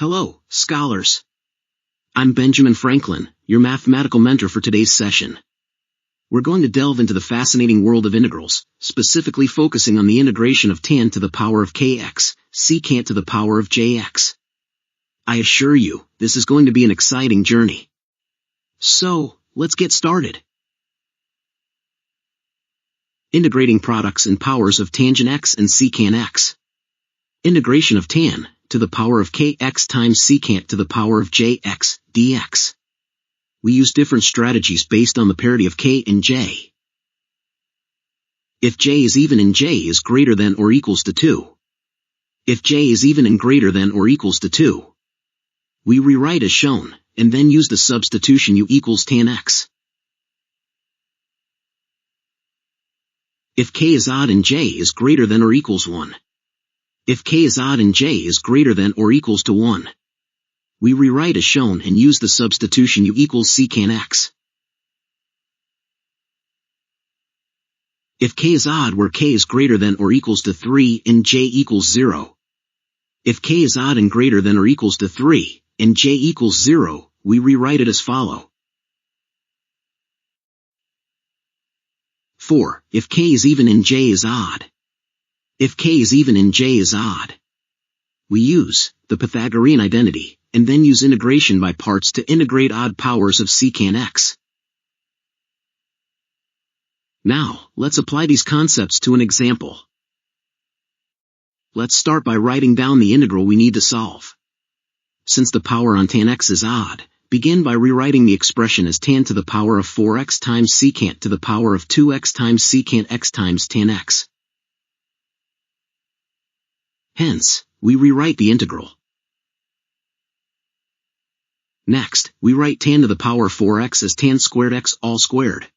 Hello, scholars. I'm Benjamin Franklin, your mathematical mentor for today's session. We're going to delve into the fascinating world of integrals, specifically focusing on the integration of tan to the power of kx, secant to the power of jx. I assure you, this is going to be an exciting journey. So, let's get started. Integrating products and powers of tangent x and secant x. Integration of tan to the power of kx times secant to the power of jx, dx. We use different strategies based on the parity of k and j. If j is even and j is greater than or equals to 2. If j is even and greater than or equals to 2. We rewrite as shown, and then use the substitution u equals tan x. If k is odd and j is greater than or equals 1. If k is odd and j is greater than or equals to 1. We rewrite as shown and use the substitution u equals secant x. If k is odd where k is greater than or equals to 3 and j equals 0. If k is odd and greater than or equals to 3, and j equals 0, we rewrite it as follow. 4. If k is even and j is odd. If k is even and j is odd. We use the Pythagorean identity, and then use integration by parts to integrate odd powers of secant x. Now, let's apply these concepts to an example. Let's start by writing down the integral we need to solve. Since the power on tan x is odd, begin by rewriting the expression as tan to the power of 4x times secant to the power of 2x times secant x times tan x. Hence, we rewrite the integral. Next, we write tan to the power of 4x as tan squared x all squared.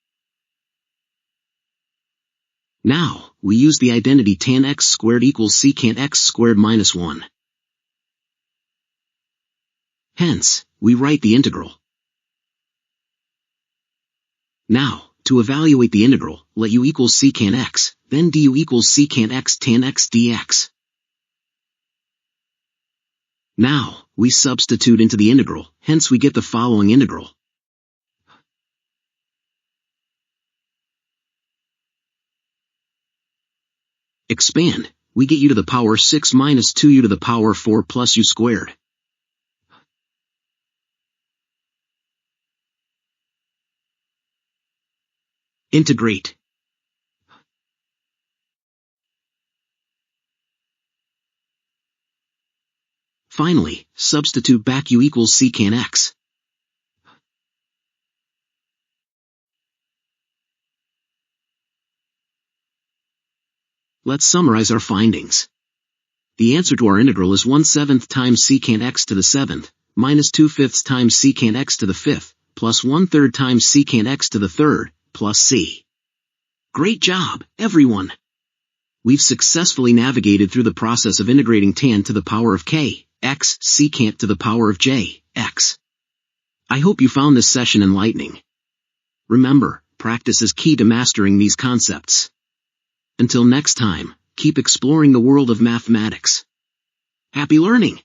Now, we use the identity tan x squared equals secant x squared minus 1. Hence, we write the integral. Now, to evaluate the integral, let u equals secant x, then du equals secant x tan x dx. Now, we substitute into the integral, hence we get the following integral. Expand, we get u to the power 6 minus 2u to the power 4 plus u squared. Integrate. Finally, substitute back u equals secant x. Let's summarize our findings. The answer to our integral is 1/7 times secant x to the 7th, minus 2/5 times secant x to the 5th, plus 1/3 times secant x to the 3rd, plus c. Great job, everyone! We've successfully navigated through the process of integrating tan to the power of k, x, secant to the power of j, x. I hope you found this session enlightening. Remember, practice is key to mastering these concepts. Until next time, keep exploring the world of mathematics. Happy learning!